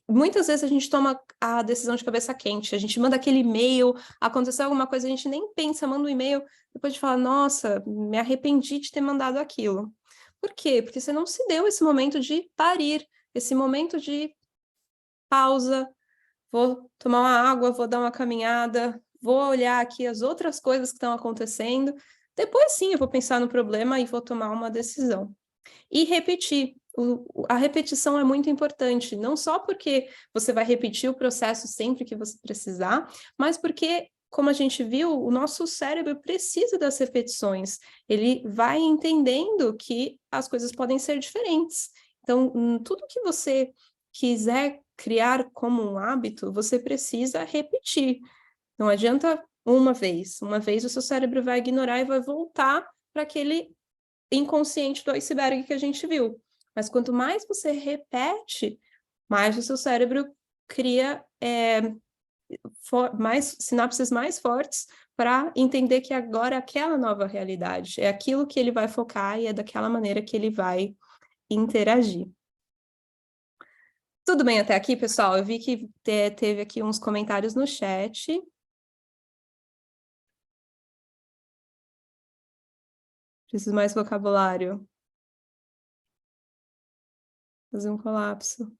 Muitas vezes a gente toma a decisão de cabeça quente, a gente manda aquele e-mail, aconteceu alguma coisa, a gente nem pensa, manda um e-mail, depois de falar, nossa, me arrependi de ter mandado aquilo. Por quê? Porque você não se deu esse momento de parir, esse momento de pausa, vou tomar uma água, vou dar uma caminhada, vou olhar aqui as outras coisas que estão acontecendo. Depois sim, eu vou pensar no problema e vou tomar uma decisão. E repetir. A repetição é muito importante, não só porque você vai repetir o processo sempre que você precisar, mas porque, como a gente viu, o nosso cérebro precisa das repetições. Ele vai entendendo que as coisas podem ser diferentes. Então, tudo que você quiser criar como um hábito, você precisa repetir. Não adianta uma vez. Uma vez o seu cérebro vai ignorar e vai voltar para aquele inconsciente do iceberg que a gente viu. Mas quanto mais você repete, mais o seu cérebro cria mais sinapses mais fortes para entender que agora é aquela nova realidade, é aquilo que ele vai focar e é daquela maneira que ele vai interagir. Tudo bem até aqui, pessoal? Eu vi que teve aqui uns comentários no chat. Preciso mais vocabulário. Fazer um colapso.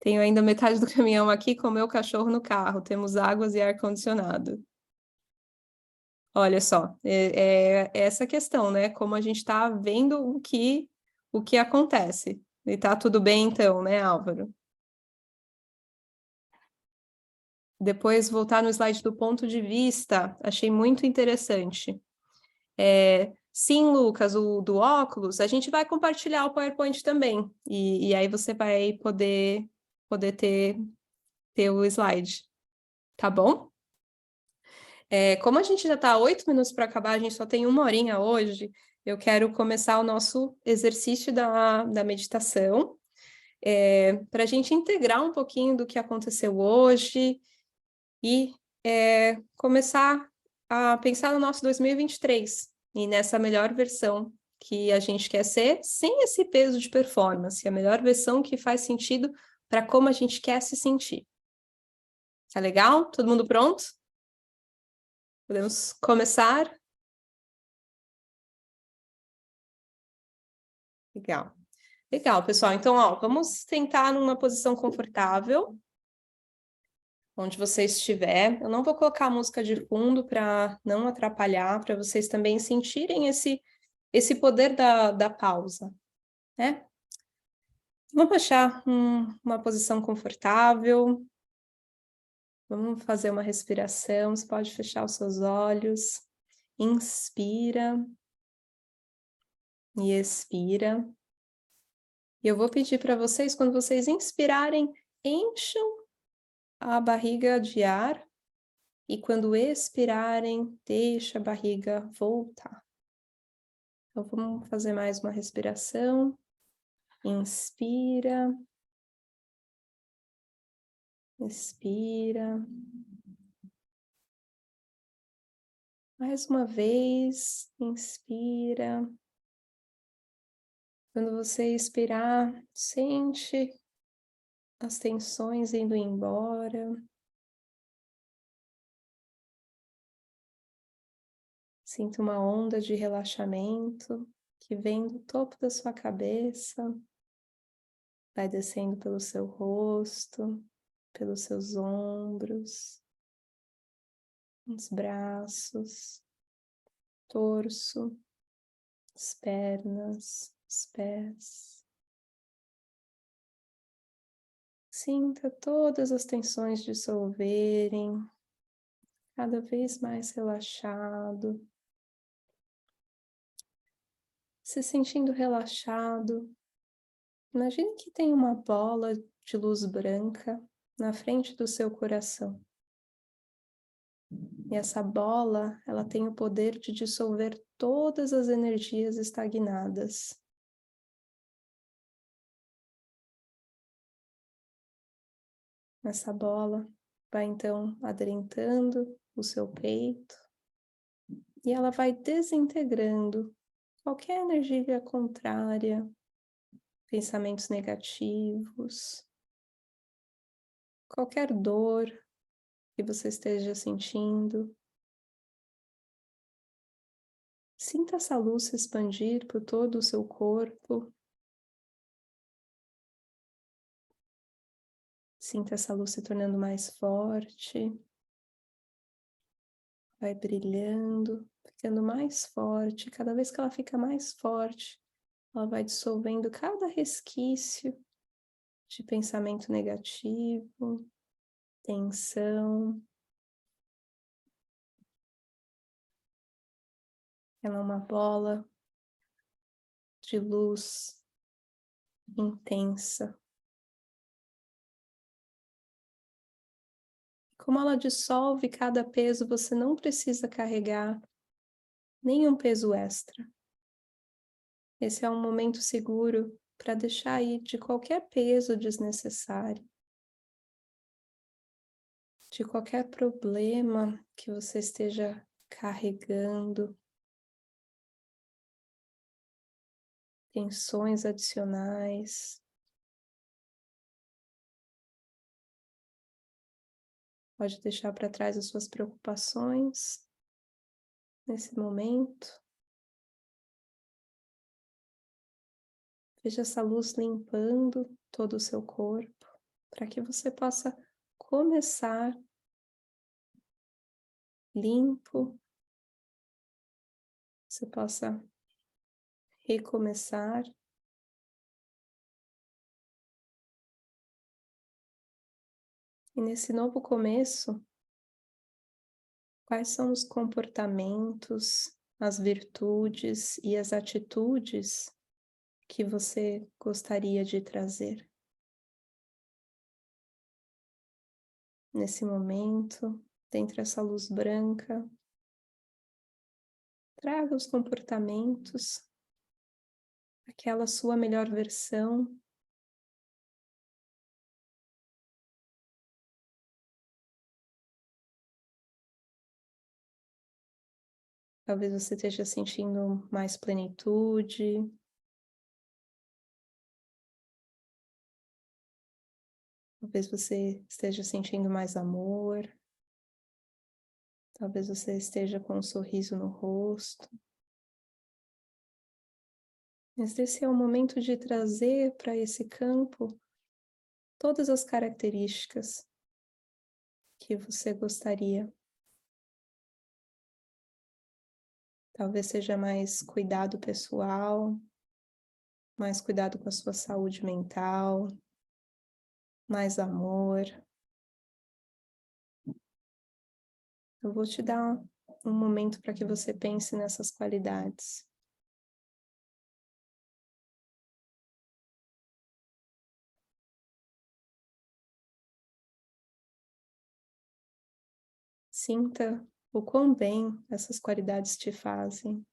Tenho ainda metade do caminhão aqui com o meu cachorro no carro. Temos águas e ar-condicionado. Olha só, é essa questão, né? Como a gente está vendo o que acontece. E tá tudo bem então, né, Álvaro? Depois voltar no slide do ponto de vista, achei muito interessante. Sim, Lucas, o do óculos, a gente vai compartilhar o PowerPoint também. E aí você vai poder ter o slide, tá bom? Como a gente já está 8 minutos para acabar, a gente só tem 1 horinha hoje, eu quero começar o nosso exercício da meditação, para a gente integrar um pouquinho do que aconteceu hoje e começar a pensar no nosso 2023 e nessa melhor versão que a gente quer ser, sem esse peso de performance, a melhor versão que faz sentido para como a gente quer se sentir. Tá legal? Todo mundo pronto? Podemos começar? Legal. Legal, pessoal. Então, ó, vamos tentar numa posição confortável, onde você estiver. Eu não vou colocar a música de fundo para não atrapalhar, para vocês também sentirem esse poder da pausa, né? Vamos achar uma posição confortável. Vamos fazer uma respiração. Você pode fechar os seus olhos. Inspira e expira. E eu vou pedir para vocês, quando vocês inspirarem, encham a barriga de ar e quando expirarem, deixa a barriga voltar. Então, vamos fazer mais uma respiração. Inspira. Expira. Mais uma vez, inspira. Quando você expirar, sente as tensões indo embora. Sinta uma onda de relaxamento que vem do topo da sua cabeça, vai descendo pelo seu rosto, pelos seus ombros, os braços, torso, as pernas, os pés. Sinta todas as tensões dissolverem, cada vez mais relaxado. Se sentindo relaxado, imagine que tem uma bola de luz branca na frente do seu coração. E essa bola, ela tem o poder de dissolver todas as energias estagnadas. Essa bola vai então adrentando o seu peito e ela vai desintegrando qualquer energia contrária, pensamentos negativos, qualquer dor que você esteja sentindo. Sinta essa luz se expandir por todo o seu corpo. Sinta essa luz se tornando mais forte. Vai brilhando, ficando mais forte. Cada vez que ela fica mais forte, ela vai dissolvendo cada resquício de pensamento negativo, tensão. Ela é uma bola de luz intensa. Como ela dissolve cada peso, você não precisa carregar nenhum peso extra. Esse é um momento seguro para deixar ir de qualquer peso desnecessário, de qualquer problema que você esteja carregando, tensões adicionais. Pode deixar para trás as suas preocupações nesse momento. Veja essa luz limpando todo o seu corpo, para que você possa começar limpo, você possa recomeçar. E nesse novo começo, quais são os comportamentos, as virtudes e as atitudes que você gostaria de trazer? Nesse momento, dentro dessa luz branca, traga os comportamentos, aquela sua melhor versão. Talvez você esteja sentindo mais plenitude, talvez você esteja sentindo mais amor, talvez você esteja com um sorriso no rosto. Mas esse é o momento de trazer para esse campo todas as características que você gostaria. Talvez seja mais cuidado pessoal, mais cuidado com a sua saúde mental, mais amor. Eu vou te dar um momento para que você pense nessas qualidades. Sinta o quão bem essas qualidades te fazem.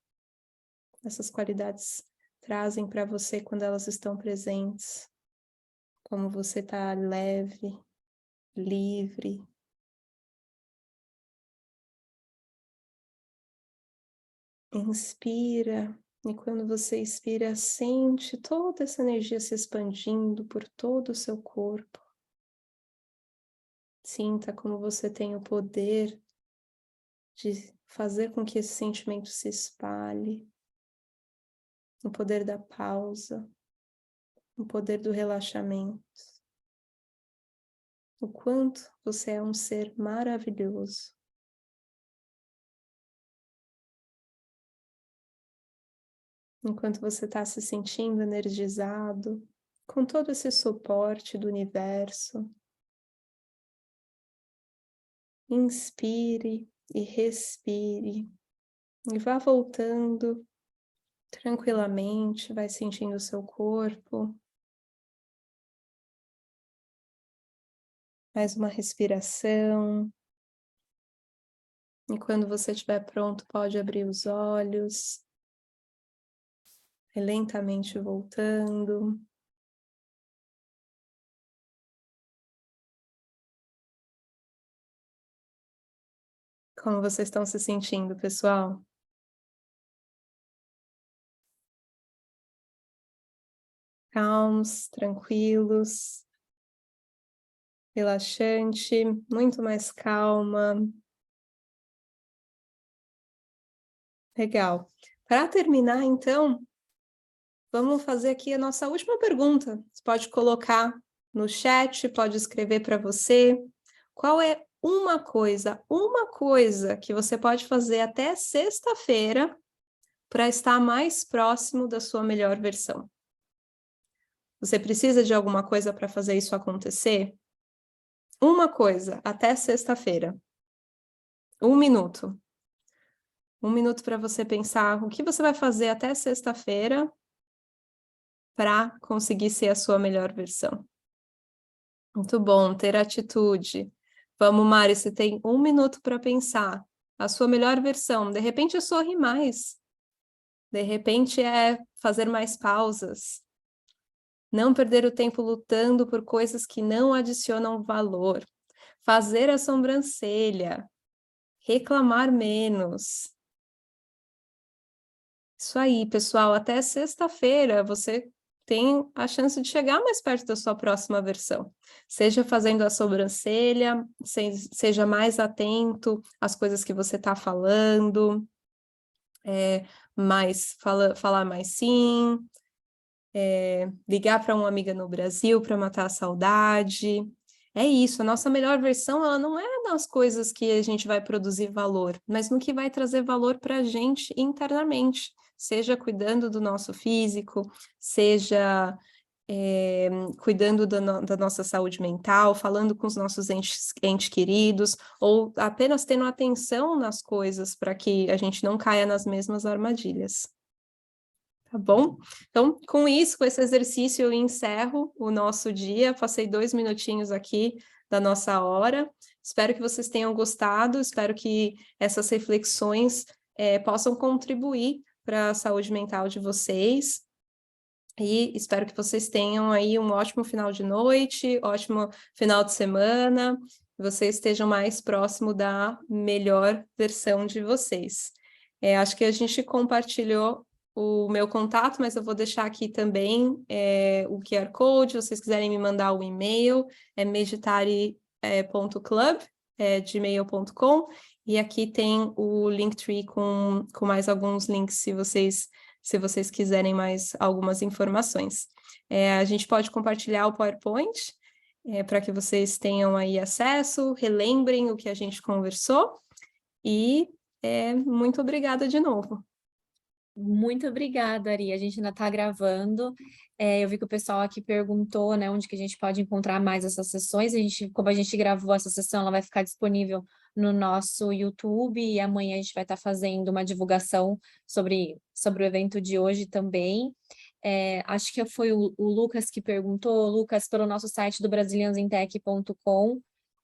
Essas qualidades trazem para você quando elas estão presentes. Como você está leve, livre. Inspira, e quando você expira, sente toda essa energia se expandindo por todo o seu corpo. Sinta como você tem o poder de fazer com que esse sentimento se espalhe, o poder da pausa, o poder do relaxamento. O quanto você é um ser maravilhoso. Enquanto você está se sentindo energizado, com todo esse suporte do universo, inspire e respire, e vá voltando tranquilamente, vai sentindo o seu corpo. Mais uma respiração. E quando você estiver pronto, pode abrir os olhos. Vai lentamente voltando. Como vocês estão se sentindo, pessoal? Calmos, tranquilos, relaxante, muito mais calma. Legal. Para terminar, então, vamos fazer aqui a nossa última pergunta. Você pode colocar no chat, pode escrever para você. Qual é uma coisa que você pode fazer até sexta-feira para estar mais próximo da sua melhor versão? Você precisa de alguma coisa para fazer isso acontecer? Uma coisa, até sexta-feira. 1 minuto. 1 minuto para você pensar o que você vai fazer até sexta-feira para conseguir ser a sua melhor versão. Muito bom, ter atitude. Vamos, Mari, você tem 1 minuto para pensar. A sua melhor versão. De repente é sorrir mais. De repente é fazer mais pausas. Não perder o tempo lutando por coisas que não adicionam valor. Fazer a sobrancelha. Reclamar menos. Isso aí, pessoal. Até sexta-feira você tem a chance de chegar mais perto da sua próxima versão. Seja fazendo a sobrancelha, seja mais atento às coisas que você está falando, falar mais sim, ligar para uma amiga no Brasil para matar a saudade. É isso, a nossa melhor versão, ela não é nas coisas que a gente vai produzir valor, mas no que vai trazer valor para a gente internamente, seja cuidando do nosso físico, seja cuidando da nossa saúde mental, falando com os nossos entes queridos, ou apenas tendo atenção nas coisas para que a gente não caia nas mesmas armadilhas. Tá bom? Então, com isso, com esse exercício, eu encerro o nosso dia. Passei 2 minutinhos aqui da nossa hora. Espero que vocês tenham gostado, espero que essas reflexões possam contribuir para a saúde mental de vocês. E espero que vocês tenham aí um ótimo final de noite, ótimo final de semana, que vocês estejam mais próximo da melhor versão de vocês. Acho que a gente compartilhou o meu contato, mas eu vou deixar aqui também o QR Code, se vocês quiserem me mandar o e-mail, é meditare.club, gmail.com, e aqui tem o Linktree com mais alguns links, se vocês quiserem mais algumas informações. A gente pode compartilhar o PowerPoint, para que vocês tenham aí acesso, relembrem o que a gente conversou, e muito obrigada de novo. Muito obrigada, Ari. A gente ainda está gravando. Eu vi que o pessoal aqui perguntou, né, onde que a gente pode encontrar mais essas sessões. Como a gente gravou essa sessão, ela vai ficar disponível no nosso YouTube e amanhã a gente vai estar fazendo uma divulgação sobre o evento de hoje também. Acho que foi o Lucas que perguntou. Lucas, pelo nosso site do brasiliansintech.com,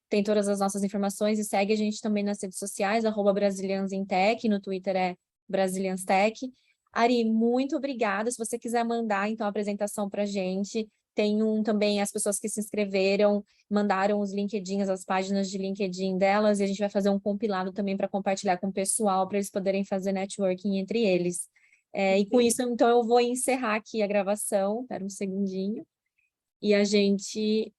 tem todas as nossas informações, e segue a gente também nas redes sociais, @brasiliansintech, no Twitter é BrasiliansTech. Ari, muito obrigada. Se você quiser mandar, então, a apresentação para a gente, tem também as pessoas que se inscreveram, mandaram os LinkedIns, as páginas de LinkedIn delas, e a gente vai fazer um compilado também para compartilhar com o pessoal, para eles poderem fazer networking entre eles. E com isso, então, eu vou encerrar aqui a gravação, espera um segundinho, e a gente